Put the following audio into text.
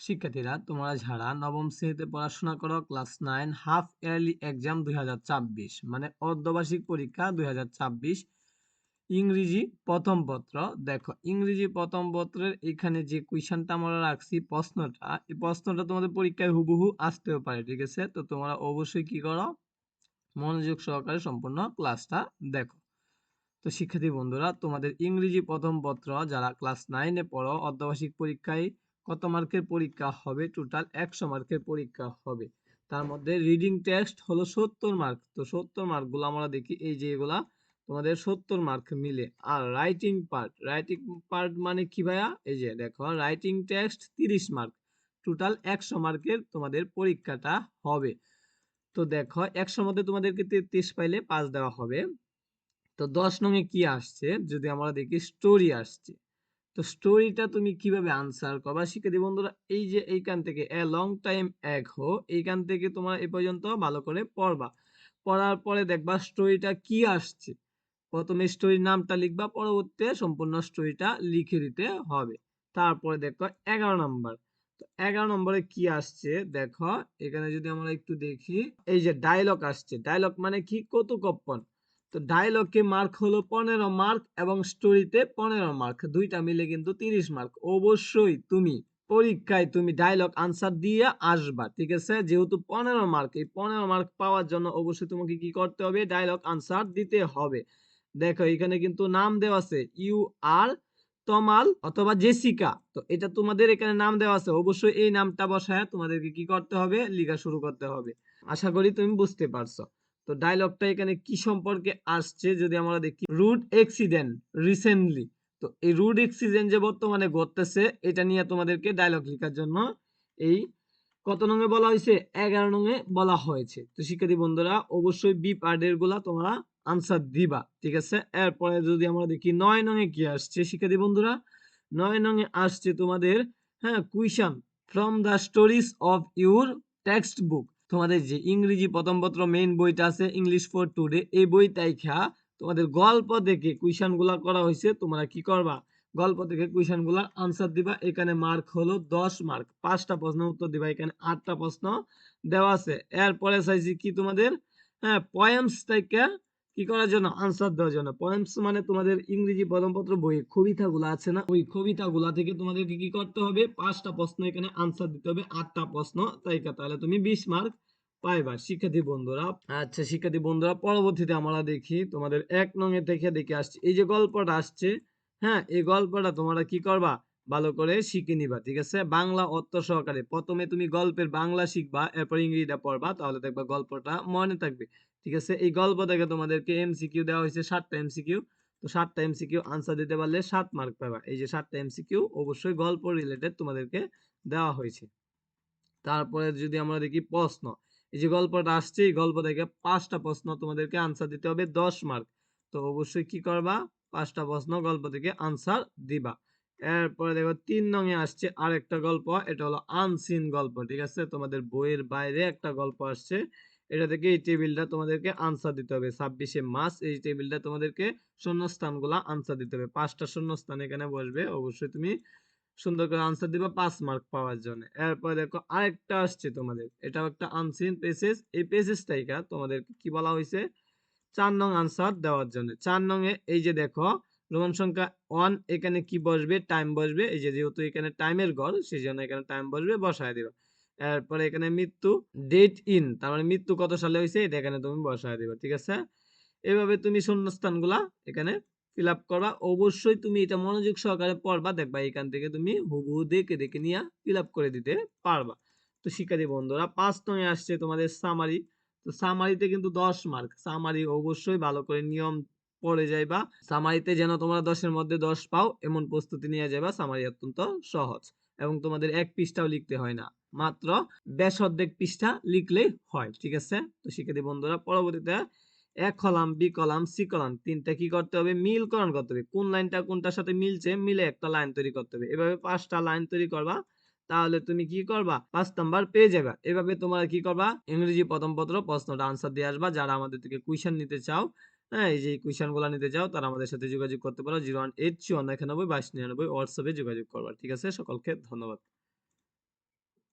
শিক্ষার্থীরা, তোমরা যারা নবম শ্রেণীতে পড়াশোনা করো, ক্লাস 9 হাফ ইয়ারলি এক্সাম 2024 মানে অর্ধবার্ষিক পরীক্ষা 2024 ইংরেজি প্রথম পত্র। দেখো, ইংরেজি প্রথম পত্রের এখানে যে কুইশনটা আমরা রাখছি, প্রশ্নটা, এই প্রশ্নটা তোমাদের পরীক্ষায় হুবহু আসতেও পারে। ঠিক আছে, তো তোমরা অবশ্যই কি করো, মনোযোগ সহকারে সম্পূর্ণ ক্লাসটা দেখো। তো শিক্ষার্থী বন্ধুরা, তোমাদের ইংরেজি প্রথম পত্র যারা ক্লাস 9-এ পড়ো, অর্ধবার্ষিক পরীক্ষায় কত মার্কের পরীক্ষা হবে? টোটাল 100 মার্কের পরীক্ষা হবে। তার মধ্যে রিডিং টেক্সট হলো 70 মার্ক। তো 70 মার্কগুলো আমরা দেখি, এই যে এগুলা তোমাদের 70 মার্ক মিলে। আর রাইটিং পার্ট মানে কি ভাইয়া? এই যে দেখো, রাইটিং টেক্সট 30 মার্ক। টোটাল 100 মার্কের তোমাদের পরীক্ষাটা হবে। তো দেখো, 100 মধ্যে তোমাদেরকে 33 পাইলে 5 দেওয়া হবে। তো 10 নং এ কি আসছে, যদি আমরা দেখি স্টোরি আসছে। তো স্টোরিটা তুমি কিভাবে আনসার করবা শিক্ষার্থী বন্ধুরা? এই যে এইখান থেকে এ লং টাইম এগো, এইখান থেকে তোমরা এই পর্যন্ত ভালো করে পড়বা। পড়ার পরে দেখবা স্টোরিটা কি আসছে। প্রথমে স্টোরির নামটা লিখবা, পরবর্তীতে সম্পূর্ণ স্টোরিটা লিখে দিতে হবে। তারপরে দেখো 11 নম্বর। তো 11 নম্বরে কি আসছে দেখো, এখানে যদি আমরা একটু দেখি, এই যে ডায়লগ আসছে। ডায়লগ মানে কি? কৌতুকপন। তো ডায়লগে মার্ক হলো 15 মার্ক এবং স্টোরিতে 15 মার্ক, দুইটা মিলে কিন্তু 30 মার্ক। অবশ্যই তুমি পরীক্ষায় তুমি ডায়লগ আনসার দিয়ে আসবা। ঠিক আছে, যেহেতু 15 মার্ক, এই 15 মার্ক পাওয়ার জন্য অবশ্যই তোমাকে কি করতে হবে? ডায়লগ আনসার দিতে হবে। দেখো, এখানে কিন্তু নাম দেওয়া আছে, ইউ আর তমাল অথবা জেসিকা। তো এটা তোমাদের এখানে নাম দেওয়া আছে, অবশ্যই এই নামটা বসায় তোমাদেরকে কি করতে হবে? লেখা শুরু করতে হবে। আশা করি তুমি বুঝতে পারছো। তো ডায়লগটা এখানে কি সম্পর্কে আসছে যদি আমরা দেখি, রুড অ্যাক্সিডেন্ট রিসেন্টলি। তো এই রুড অ্যাক্সিডেন্ট যে বর্তমানে ঘটতেছে, এটা নিয়ে তোমাদেরকে ডায়লগ লেখার জন্য এই কত নঙে বলা হয়েছে? 11 নঙে বলা হয়েছে। তো শিক্ষার্থী বন্ধুরা, অবশ্যই বি পার্টের গুলা তোমরা আনসার দিবা। ঠিক আছে, এরপরে যদি আমরা দেখি 9 নঙে কি আসছে শিক্ষার্থী বন্ধুরা, 9 নঙে আসছে তোমাদের, হ্যাঁ, question from the stories of your text book. তোমাদের যে ইংরেজি প্রথম পত্র মেইন বইটা আছে, ইংলিশ ফর টুডে, এই বইটাই তোমাদের গল্প দেখে কুইশন গুলা করা হয়েছে। তোমরা কি করবা? গল্প থেকে কুইশন গুলা আনসার দিবা। এখানে মার্ক হলো 10 মার্ক। 5টা প্রশ্ন উত্তর দিবা, এখানে 8টা প্রশ্ন দেওয়া আছে। এরপরে চাইছি কি তোমাদের, হ্যাঁ, পয়েমস থেকে কি করার জন্য? আনসার দেওয়ার জন্য। পয়েমস মানে তোমাদের ইংরেজি প্রথম পত্র বইয়ে কবিতাগুলো আছে না, ওই কবিতাগুলা থেকে তোমাদেরকে কি করতে হবে? 5টা প্রশ্ন এখানে আনসার দিতে হবে, 8টা প্রশ্ন তাইকা, তাহলে তুমি 20 মার্ক পাইবা শিক্ষার্থী বন্ধুরা। আচ্ছা শিক্ষার্থী বন্ধুরা, পরবর্তীতে আমরা দেখি তোমাদের 1 নং এ থেকে দেখে আসছি, এই যে গল্পটা আসছে, হ্যাঁ, এই গল্পটা তোমরা কি করবা? ভালো করে শিখে নিবা। ঠিক আছে, বাংলা অর্থ সহকারে। প্রথমে তুমি গল্পের বাংলা শিখবা, এরপর ইংরেজিটা পড়বা, তাহলে দেখবা গল্পটা মনে থাকবে। ঠিক আছে, এই গল্প থেকে তোমাদেরকে এমসিকিউ দেওয়া হয়েছে 7টা এমসিকিউ। তো 7টা এমসিকিউ আনসার দিতে পারলে 7 মার্ক পাবা। এই যে 7টা এমসিকিউ অবশ্যই গল্প রিলেটেড তোমাদেরকে দেওয়া হয়েছে। তারপরে যদি আমরা দেখি প্রশ্ন, এই যে গল্পটা আসছে, এই গল্প থেকে 5টা প্রশ্ন তোমাদেরকে আনসার দিতে হবে, 10 মার্ক। তো অবশ্যই কি করবা? 5টা প্রশ্ন গল্প থেকে আনসার দিবা। এরপরে দেখো 3 নং এ আসছে আরেকটা গল্প, এটা হলো আনসিন গল্প। ঠিক আছে, তোমাদের বইয়ের বাইরে একটা গল্প আসছে, এটা থেকে এই টেবিলটা তোমাদেরকে আনসার দিতে হবে। 26 মাস, এই টেবিলটা তোমাদেরকে শূন্যস্থানগুলা আনসার দিতে হবে। 5টা শূন্যস্থান এখানে বসবে, অবশ্যই তুমি সুন্দর করে আনসার দিবা 5 মার্ক পাওয়ার জন্য। এরপর দেখো আরেকটা আসছে তোমাদের, এটাও একটা আনসিন পেসেজ। এই পেসেজটাইকা তোমাদের কি বলা হয়েছে? 4 নং আনসার দেওয়ার জন্য। 4 নং এ এই যে দেখো, রোমান সংখ্যা 1, এখানে কি বসবে? টাইম বসবে। এই যে যেহেতু এখানে টাইমের ঘর, সেই জন্য এখানে টাইম বসবে, বসায় দিবা। এরপরে এখানে মৃত্যু, ডেট ইন, তার মানে মৃত্যু কত সালে হয়েছে এটা এখানে তুমি বসায় দিবা। ঠিক আছে, এভাবে তুমি শূন্যস্থানগুলা এখানে ফিল আপ করবা। অবশ্যই তুমি এটা মনোযোগ সহকারে পড়বা, দেখবা এখান থেকে তুমি হুবহু দেখে দেখে নিয়ে ফিল আপ করে দিতে পারবা। তো শিক্ষার্থী বন্ধুরা, 5 নং এ আসছে তোমাদের সামারি। তো সামারিতে কিন্তু 10 মার্ক। সামারি অবশ্যই ভালো করে নিয়ম পড়ে যাইবা, সামারিতে যেন তোমরা 10-এর মধ্যে 10 পাও এমন প্রস্তুতি নিয়ে যাইবা। সামারি অত্যন্ত সহজ এবং তোমাদের এক পৃষ্ঠাও লিখতে হয় না, মাত্র বেশ অর্ধেক পৃষ্ঠা লিখলেই হয়। ঠিক আছে, তো শিক্ষার্থী বন্ধুরা, পরবর্তীতে এক column, B column, C column, তিনটা কি করতে হবে? মিলকরণ করতে হবে। কোন লাইনটা কোনটার সাথে মিলছে, মিলে একটা লাইন তৈরি করতে হবে। এভাবে 5টা লাইন তৈরি করবা, তাহলে তুমি কি করবা? 5 নাম্বার পেয়ে যাবে। এভাবে তোমরা কি করবা? ইংরেজি প্রথম পত্র প্রশ্নটা আনসার দিয়ে আসবা। যারা আমাদের থেকে কুইশন নিতে চাও, হ্যাঁ, এই যে কুইশন গুলা নিতে চাও, তারা আমাদের সাথে যোগাযোগ করতে পারো। 01854912299 হোয়াটসঅ্যাপে যোগাযোগ করবা। ঠিক আছে, সকলকে ধন্যবাদ।